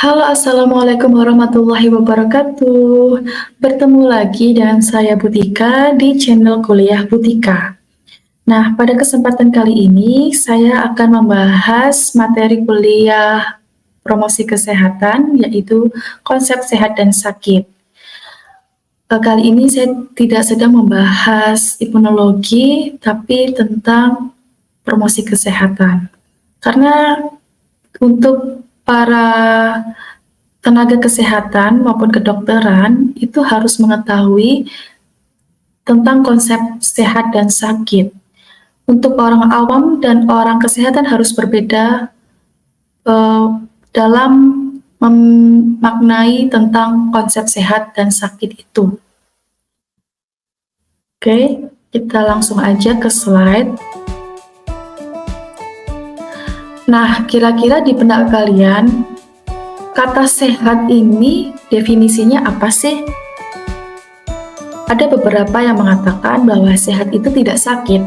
Halo, assalamualaikum warahmatullahi wabarakatuh. Bertemu lagi dengan saya Butika di channel Kuliah Butika. Nah, pada kesempatan kali ini saya akan membahas materi kuliah promosi kesehatan, yaitu konsep sehat dan sakit. Kali ini saya tidak sedang membahas imunologi, tapi tentang promosi kesehatan. Karena untuk para tenaga kesehatan maupun kedokteran itu harus mengetahui tentang konsep sehat dan sakit. Untuk orang awam dan orang kesehatan harus berbeda dalam memaknai tentang konsep sehat dan sakit itu. Oke, kita langsung aja ke slide. Nah, kira-kira di benak kalian, kata sehat ini definisinya apa sih? Ada beberapa yang mengatakan bahwa sehat itu tidak sakit.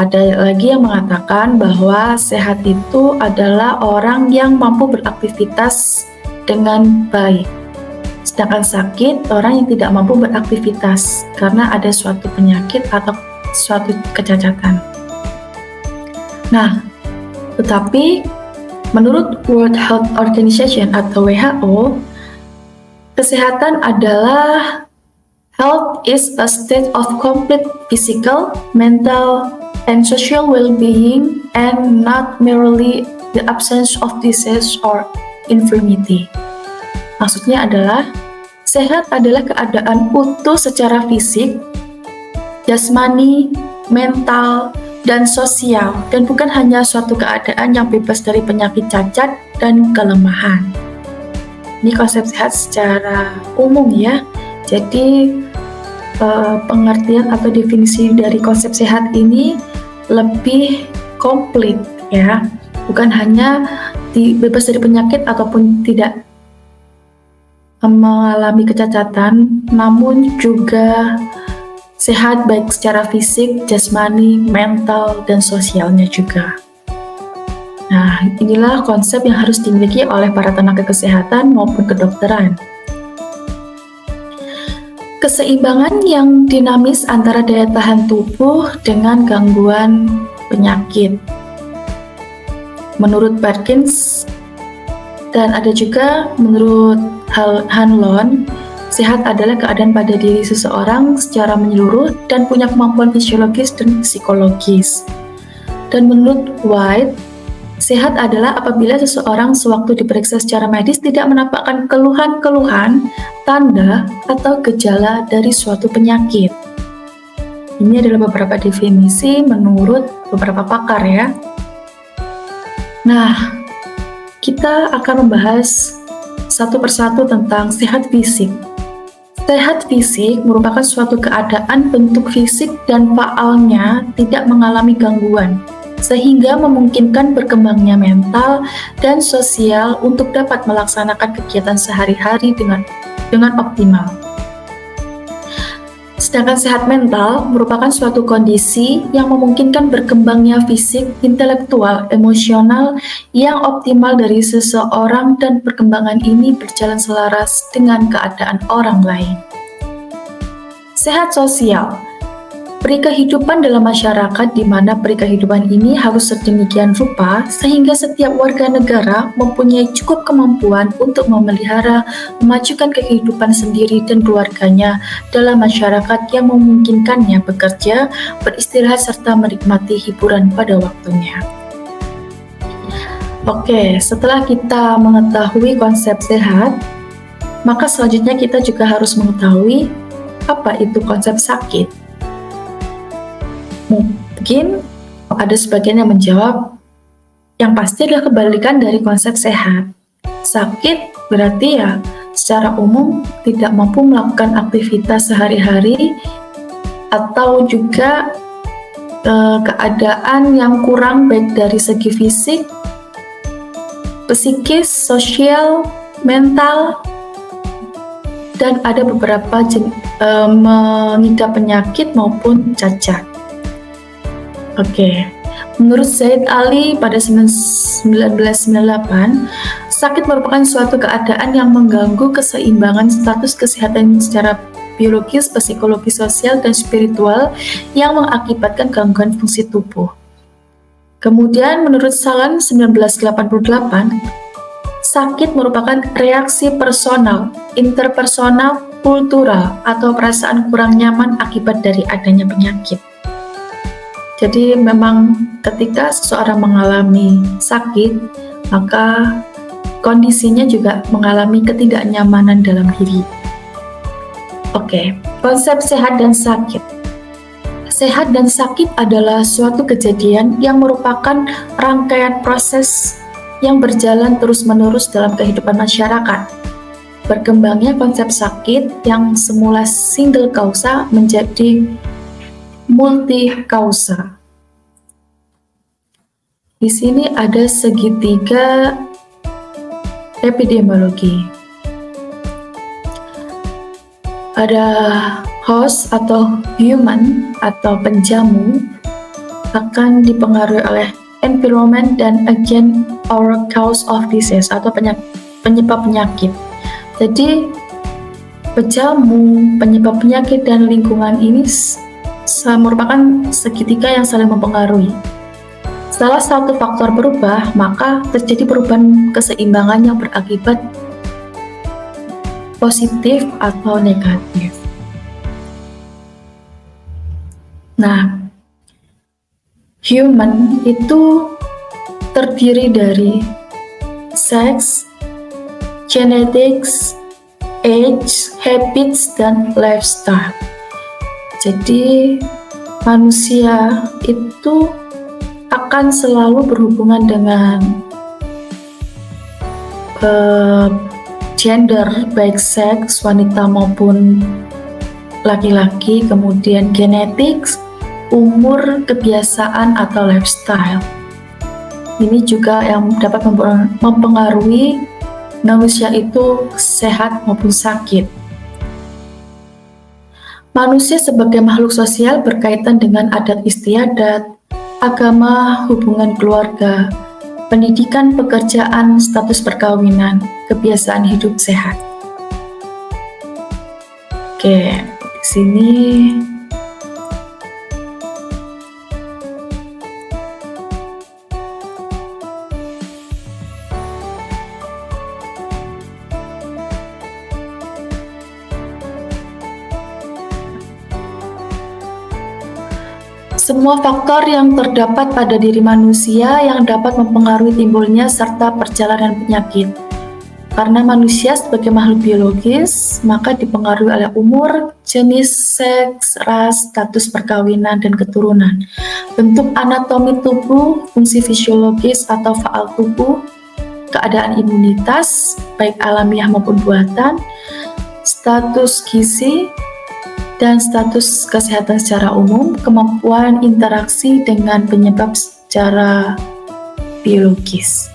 Ada lagi yang mengatakan bahwa sehat itu adalah orang yang mampu beraktivitas dengan baik. Sedangkan sakit, orang yang tidak mampu beraktivitas karena ada suatu penyakit atau suatu kecacatan. Nah, tetapi menurut World Health Organization atau WHO, kesehatan adalah health is a state of complete physical, mental, and social well-being and not merely the absence of disease or infirmity. Maksudnya adalah sehat adalah keadaan utuh secara fisik, jasmani, mental, dan sosial, dan bukan hanya suatu keadaan yang bebas dari penyakit cacat dan kelemahan. Ini konsep sehat secara umum ya. Jadi pengertian atau definisi dari konsep sehat ini lebih komplit ya, bukan hanya bebas dari penyakit ataupun tidak mengalami kecacatan, namun juga sehat baik secara fisik, jasmani, mental, dan sosialnya juga. Nah, inilah konsep yang harus dimiliki oleh para tenaga kesehatan maupun kedokteran. Keseimbangan yang dinamis antara daya tahan tubuh dengan gangguan penyakit. Menurut Perkins, dan ada juga menurut Hanlon, sehat adalah keadaan pada diri seseorang secara menyeluruh dan punya kemampuan fisiologis dan psikologis. Dan menurut White, sehat adalah apabila seseorang sewaktu diperiksa secara medis tidak menampakkan keluhan-keluhan, tanda, atau gejala dari suatu penyakit. Ini adalah beberapa definisi menurut beberapa pakar ya. Nah, kita akan membahas satu persatu tentang sehat fisik. Sehat fisik merupakan suatu keadaan bentuk fisik dan faalnya tidak mengalami gangguan, sehingga memungkinkan berkembangnya mental dan sosial untuk dapat melaksanakan kegiatan sehari-hari dengan optimal. Sedangkan sehat mental merupakan suatu kondisi yang memungkinkan berkembangnya fisik, intelektual, emosional yang optimal dari seseorang dan perkembangan ini berjalan selaras dengan keadaan orang lain. Sehat sosial, peri kehidupan dalam masyarakat di mana peri kehidupan ini harus sedemikian rupa sehingga setiap warga negara mempunyai cukup kemampuan untuk memelihara, memajukan kehidupan sendiri dan keluarganya dalam masyarakat yang memungkinkannya bekerja, beristirahat, serta menikmati hiburan pada waktunya. Oke, setelah kita mengetahui konsep sehat, maka selanjutnya kita juga harus mengetahui apa itu konsep sakit. Mungkin ada sebagian yang menjawab, yang pasti adalah kebalikan dari konsep sehat. Sakit berarti ya secara umum tidak mampu melakukan aktivitas sehari-hari atau juga keadaan yang kurang baik dari segi fisik, psikis, sosial, mental, dan ada beberapa mengidap penyakit maupun cacat. Oke, Menurut Zaid Ali pada 1998, sakit merupakan suatu keadaan yang mengganggu keseimbangan status kesehatan secara biologis, psikologis, sosial, dan spiritual yang mengakibatkan gangguan fungsi tubuh. Kemudian menurut Salan 1988, sakit merupakan reaksi personal, interpersonal, kultural, atau perasaan kurang nyaman akibat dari adanya penyakit. Jadi memang ketika seseorang mengalami sakit, maka kondisinya juga mengalami ketidaknyamanan dalam diri. Oke, konsep sehat dan sakit. Sehat dan sakit adalah suatu kejadian yang merupakan rangkaian proses yang berjalan terus-menerus dalam kehidupan masyarakat. Berkembangnya konsep sakit yang semula single kausa menjadi multi kausa. Di sini ada segitiga epidemiologi. Ada host atau human atau penjamu akan dipengaruhi oleh environment dan agent or cause of disease atau penyebab penyakit. Jadi penjamu, penyebab penyakit, dan lingkungan ini merupakan segitiga yang saling mempengaruhi. Salah satu faktor berubah, maka terjadi perubahan keseimbangan yang berakibat positif atau negatif. Nah, human itu terdiri dari sex, genetics, age, habits, dan lifestyle. Jadi manusia itu akan selalu berhubungan dengan gender, baik seks, wanita maupun laki-laki, kemudian genetik, umur, kebiasaan, atau lifestyle. Ini juga yang dapat mempengaruhi manusia itu sehat maupun sakit. Manusia sebagai makhluk sosial berkaitan dengan adat istiadat, agama, hubungan keluarga, pendidikan, pekerjaan, status perkawinan, kebiasaan hidup sehat. Oke, di sini semua faktor yang terdapat pada diri manusia yang dapat mempengaruhi timbulnya serta perjalanan penyakit. Karena manusia sebagai makhluk biologis, maka dipengaruhi oleh umur, jenis, seks, ras, status perkawinan, dan keturunan, bentuk anatomi tubuh, fungsi fisiologis atau faal tubuh, keadaan imunitas, baik alamiah maupun buatan, status gizi, dan status kesehatan secara umum, kemampuan interaksi dengan penyebab secara biologis.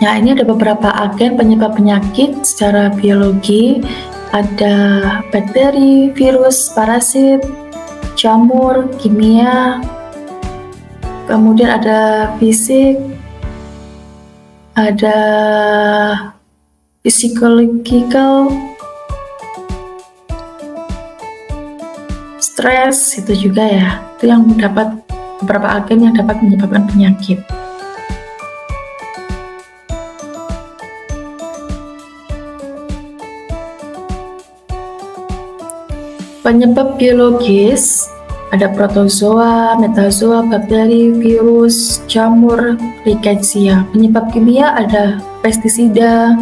Nah, ini ada beberapa agen penyebab penyakit secara biologi. Ada bakteri, virus, parasit, jamur, kimia, kemudian ada fisik, ada psychological, stres, itu juga ya. Itu yang dapat beberapa agen yang dapat menyebabkan penyakit. Penyebab biologis ada protozoa, metazoa, bakteri, virus, jamur, rickettsia. Penyebab kimia ada pestisida,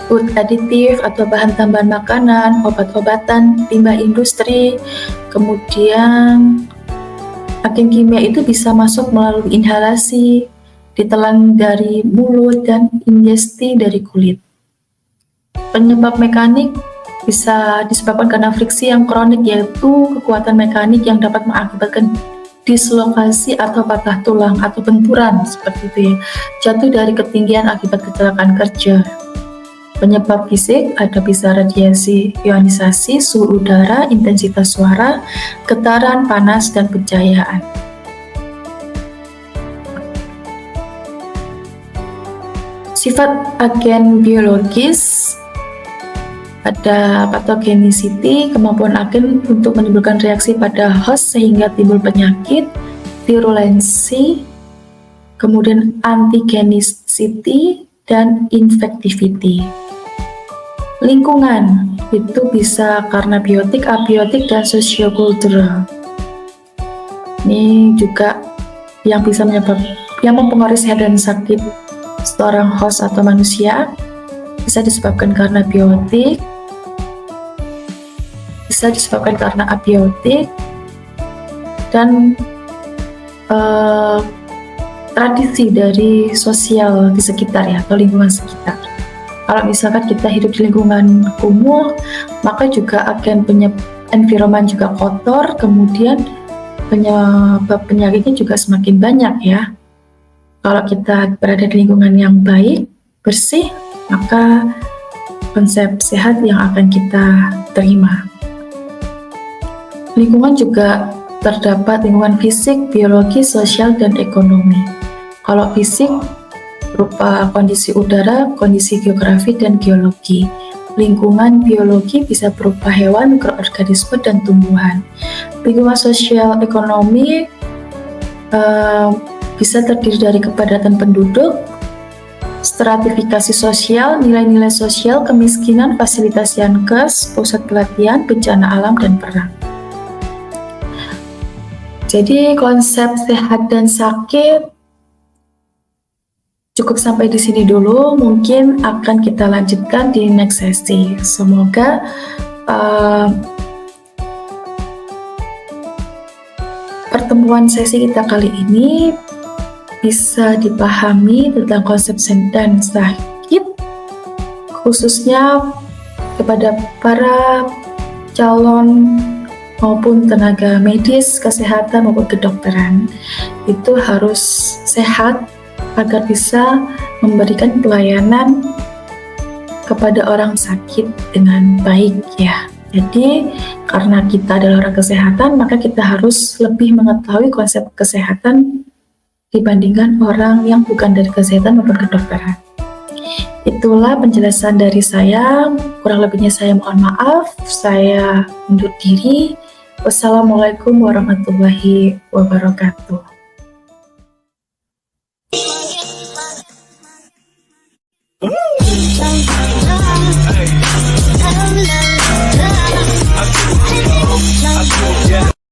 food additive atau bahan tambahan makanan, obat-obatan, limbah industri. Kemudian agen kimia itu bisa masuk melalui inhalasi, ditelan dari mulut, dan ingesti dari kulit. Penyebab mekanik bisa disebabkan karena friksi yang kronik, yaitu kekuatan mekanik yang dapat mengakibatkan dislokasi atau patah tulang atau benturan seperti itu ya, jatuh dari ketinggian akibat kecelakaan kerja. Penyebab fisik ada bisa radiasi ionisasi, suhu udara, intensitas suara, getaran, panas, dan pencahayaan. Sifat agen biologis ada patogenicity, kemampuan agen untuk menimbulkan reaksi pada host sehingga timbul penyakit, virulensi, kemudian antigenicity, dan infectivity. Lingkungan itu bisa karena biotik, abiotik, dan sosiokultural. Ini juga yang bisa mempengaruhi sehat dan sakit seorang host atau manusia, bisa disebabkan karena biotik, bisa disebabkan karena abiotik, dan tradisi dari sosial di sekitar ya, atau lingkungan sekitar. Kalau misalkan kita hidup di lingkungan kumuh, maka juga akan environment juga kotor, kemudian penyebab penyakitnya juga semakin banyak ya. Kalau kita berada di lingkungan yang baik, bersih, maka konsep sehat yang akan kita terima. Lingkungan juga terdapat lingkungan fisik, biologi, sosial, dan ekonomi. Kalau fisik berupa kondisi udara, kondisi geografi, dan geologi. Lingkungan biologi bisa berupa hewan, mikroorganisme, dan tumbuhan. Lingkungan sosial ekonomi bisa terdiri dari kepadatan penduduk, stratifikasi sosial, nilai-nilai sosial, kemiskinan, fasilitas yankes, pusat pelatihan, bencana alam, dan perang. Jadi konsep sehat dan sakit cukup sampai di sini dulu, mungkin akan kita lanjutkan di next sesi. Semoga pertemuan sesi kita kali ini bisa dipahami tentang konsep sehat dan sakit, khususnya kepada para calon maupun tenaga medis, kesehatan maupun kedokteran. Itu harus sehat agar bisa memberikan pelayanan kepada orang sakit dengan baik ya. Jadi karena kita adalah orang kesehatan, maka kita harus lebih mengetahui konsep kesehatan dibandingkan orang yang bukan dari kesehatan maupun kedokteran. Itulah penjelasan dari saya, kurang lebihnya saya mohon maaf, saya undur diri. Wassalamualaikum warahmatullahi wabarakatuh. Thank you.